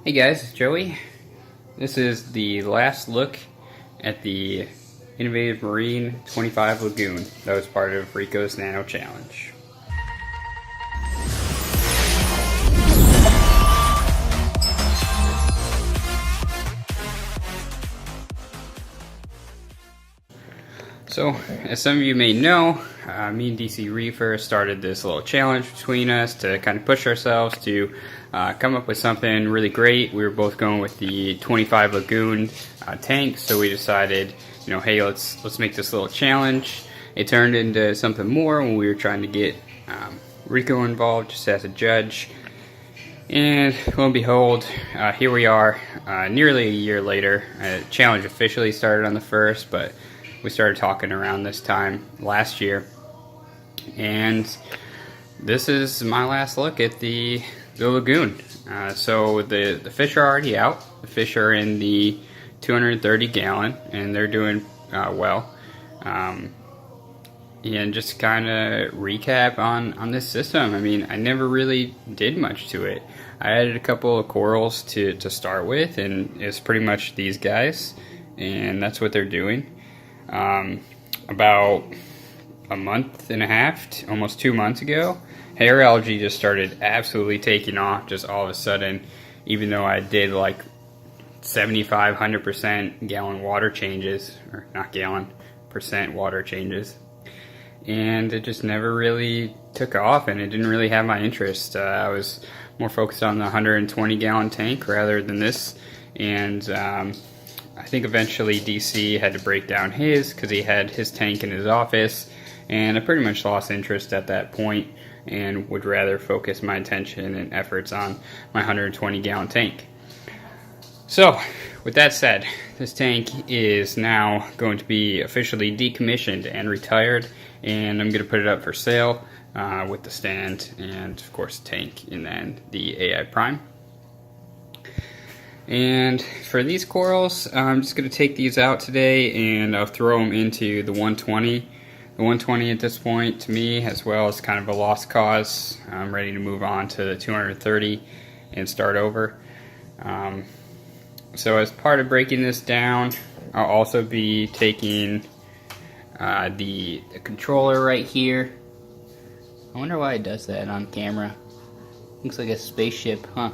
Hey guys, it's Joey. This is the last look at the Innovative Marine 25 Lagoon that was part of Rico's Nano Challenge. So, as some of you may know, me and DC Reefer started this little challenge between us to kind of push ourselves to come up with something really great. We were both going with the 25 Lagoon tank, so we decided, hey, let's make this little challenge. It turned into something more when we were trying to get Rico involved just as a judge. And lo and behold, here we are, nearly a year later. The challenge officially started on the 1st, but we started talking around this time last year. And this is my last look at the lagoon. So the fish are already out. The fish are in the 230 gallon, and they're doing well. And just kind of recap on this system. I mean, I never really did much to it. I added a couple of corals to start with, and it's pretty much these guys, and that's what they're doing. About a month and a half, almost 2 months ago, hair algae just started absolutely taking off just all of a sudden, even though I did like 75-100% gallon water changes, or not gallon, percent water changes. And it just never really took off, and it didn't really have my interest. I was more focused on the 120 gallon tank rather than this, and I think eventually DC had to break down his because he had his tank in his office, and I pretty much lost interest at that point and would rather focus my attention and efforts on my 120 gallon tank. So, with that said, this tank is now going to be officially decommissioned and retired, and I'm going to put it up for sale with the stand and, of course, the tank, and then the AI Prime. And for these corals, I'm just going to take these out today, and I'll throw them into the 120. The 120 at this point, to me, as well, is kind of a lost cause. I'm ready to move on to the 230 and start over. So as part of breaking this down, I'll also be taking the controller right here. I wonder why it does that on camera. Looks like a spaceship, huh?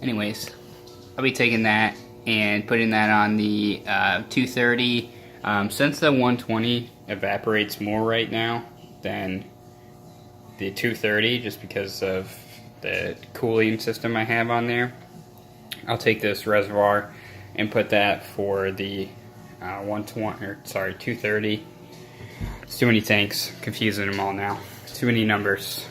Anyways, I'll be taking that and putting that on the 230. Since the 120 evaporates more right now than the 230, just because of the cooling system I have on there, I'll take this reservoir and put that for the 230. It's too many tanks, confusing them all now. Too many numbers.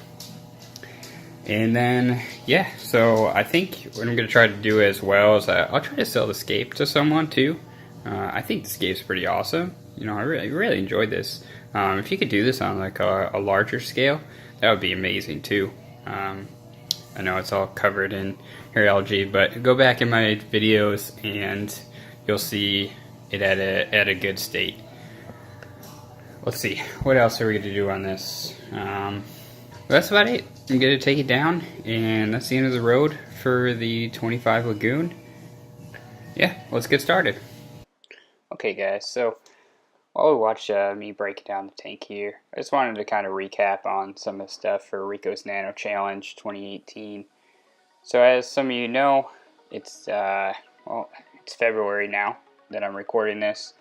And then, yeah, so I think what I'm going to try to do as well is I'll try to sell the scape to someone too. I think the scape's pretty awesome. I really enjoyed this. If you could do this on like a larger scale, that would be amazing too. I know it's all covered in hair algae, but go back in my videos and you'll see it at a good state. Let's see, what else are we going to do on this? That's about it. I'm going to take it down, and that's the end of the road for the 25 Lagoon. Yeah, let's get started. Okay guys, so while we watch me break down the tank here, I just wanted to kind of recap on some of the stuff for Rico's Nano Challenge 2018. So as some of you know, it's February now that I'm recording this.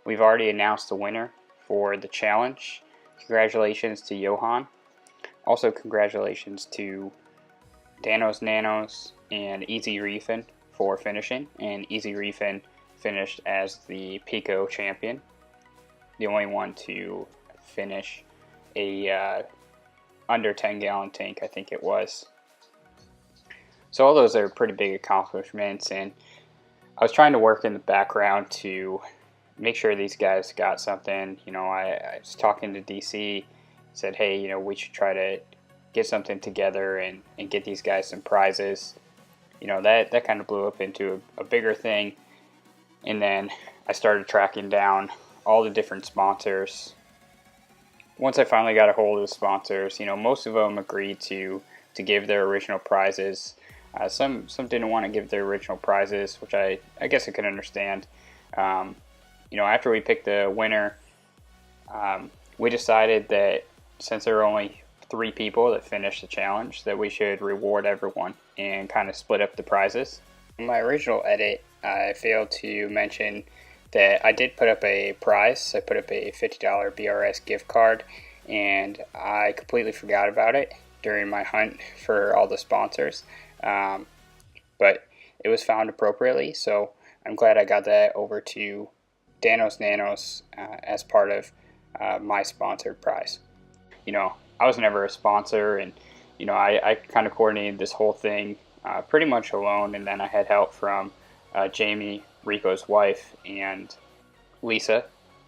We've already announced the winner for the challenge. Congratulations to Yohan. Also, congratulations to Danos Nanos and Easy Reefin for finishing. And Easy Reefin finished as the Pico champion, the only one to finish a under 10 gallon tank, I think it was. So all those are pretty big accomplishments, and I was trying to work in the background to make sure these guys got something. I was talking to DC, said, hey, we should try to get something together and get these guys some prizes. That kind of blew up into a bigger thing. And then I started tracking down all the different sponsors. Once I finally got a hold of the sponsors, most of them agreed to give their original prizes. Some didn't want to give their original prizes, which I guess I could understand. After we picked the winner, we decided that since there were only 3 people that finished the challenge, that we should reward everyone and kind of split up the prizes. In my original edit, I failed to mention that I did put up a prize. I put up a $50 BRS gift card, and I completely forgot about it during my hunt for all the sponsors. But it was found appropriately, so I'm glad I got that over to Danos Nanos as part of my sponsored prize. I was never a sponsor, and I kind of coordinated this whole thing pretty much alone, and then I had help from Jamie, Rico's wife, and Lisa.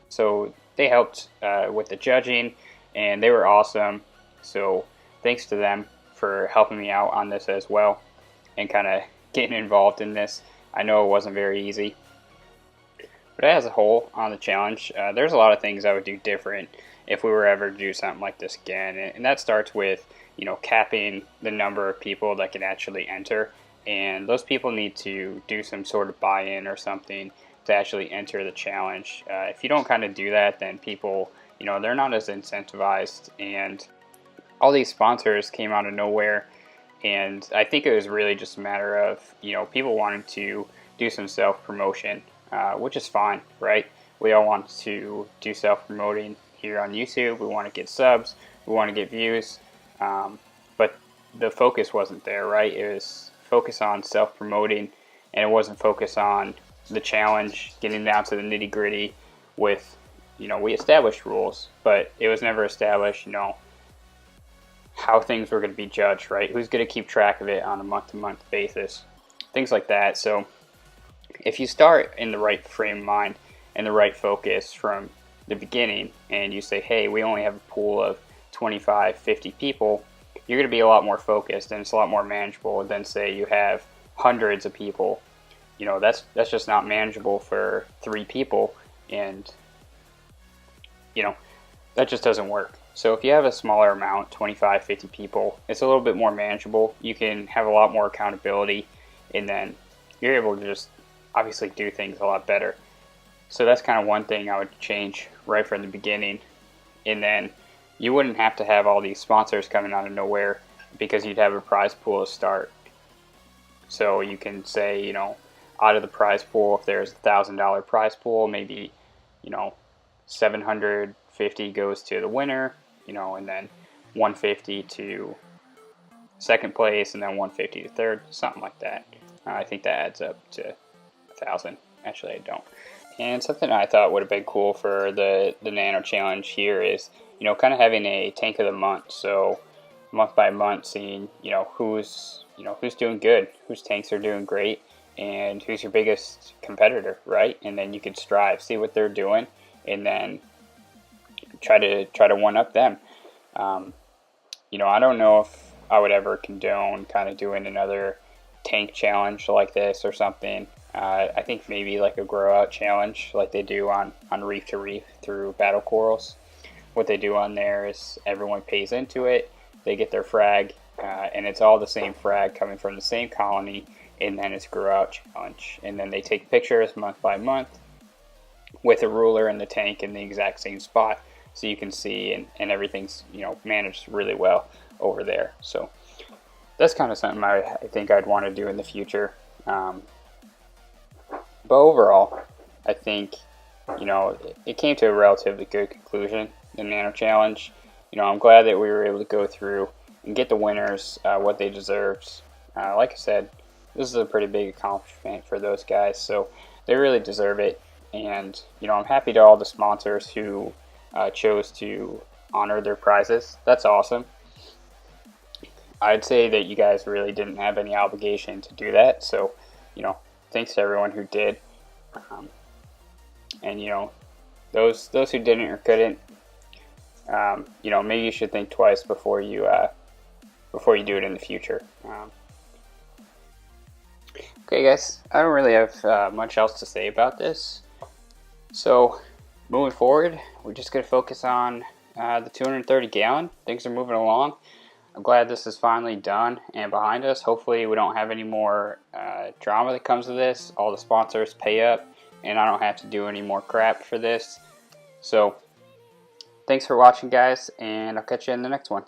So they helped with the judging, and they were awesome. So thanks to them for helping me out on this as well and kind of getting involved in this. I know it wasn't very easy. But as a whole, on the challenge, there's a lot of things I would do different if we were ever to do something like this again. And that starts with, capping the number of people that can actually enter. And those people need to do some sort of buy-in or something to actually enter the challenge. If you don't kind of do that, then people, they're not as incentivized. And all these sponsors came out of nowhere. And I think it was really just a matter of, people wanting to do some self-promotion. Which is fine, right? We all want to do self-promoting here on YouTube. We want to get subs. We want to get views. But the focus wasn't there, right? It was focus on self-promoting, and it wasn't focus on the challenge, getting down to the nitty-gritty with, we established rules, but it was never established, how things were going to be judged, right? Who's going to keep track of it on a month-to-month basis? Things like that. So if you start in the right frame of mind and the right focus from the beginning, and you say, hey, we only have a pool of 25, 50 people, you're going to be a lot more focused, and it's a lot more manageable than, say, you have hundreds of people. That's just not manageable for 3 people, and that just doesn't work. So if you have a smaller amount, 25, 50 people, it's a little bit more manageable. You can have a lot more accountability, and then you're able to just obviously do things a lot better. So that's kind of one thing I would change right from the beginning. And then you wouldn't have to have all these sponsors coming out of nowhere, because you'd have a prize pool to start. So you can say, out of the prize pool, if there's $1,000 prize pool, maybe, $750 goes to the winner, and then $150 to second place, and then $150 to third, something like that. I think that adds up to 1,000. Actually, I don't. And something I thought would have been cool for the Nano Challenge here is, kind of having a tank of the month. So month by month, seeing, who's doing good, whose tanks are doing great, and who's your biggest competitor, right? And then you could strive, see what they're doing, and then try to one up them. I don't know if I would ever condone kind of doing another tank challenge like this or something. I think maybe like a grow out challenge like they do on Reef to Reef through Battle Corals. What they do on there is everyone pays into it, they get their frag, and it's all the same frag coming from the same colony, and then it's grow out challenge. And then they take pictures month by month with a ruler in the tank in the exact same spot, so you can see, and everything's managed really well over there. So that's kind of something I think I'd want to do in the future. But overall, I think, it came to a relatively good conclusion, the Nano Challenge. I'm glad that we were able to go through and get the winners what they deserved. Like I said, this is a pretty big accomplishment for those guys, so they really deserve it. And, I'm happy to all the sponsors who chose to honor their prizes. That's awesome. I'd say that you guys really didn't have any obligation to do that, so, thanks to everyone who did. And, those who didn't or couldn't, maybe you should think twice before you do it in the future. Okay, guys, I don't really have much else to say about this. So, moving forward, we're just going to focus on the 230 gallon. Things are moving along. I'm glad this is finally done and behind us. Hopefully we don't have any more drama that comes with this. All the sponsors pay up and I don't have to do any more crap for this. So thanks for watching, guys, and I'll catch you in the next one.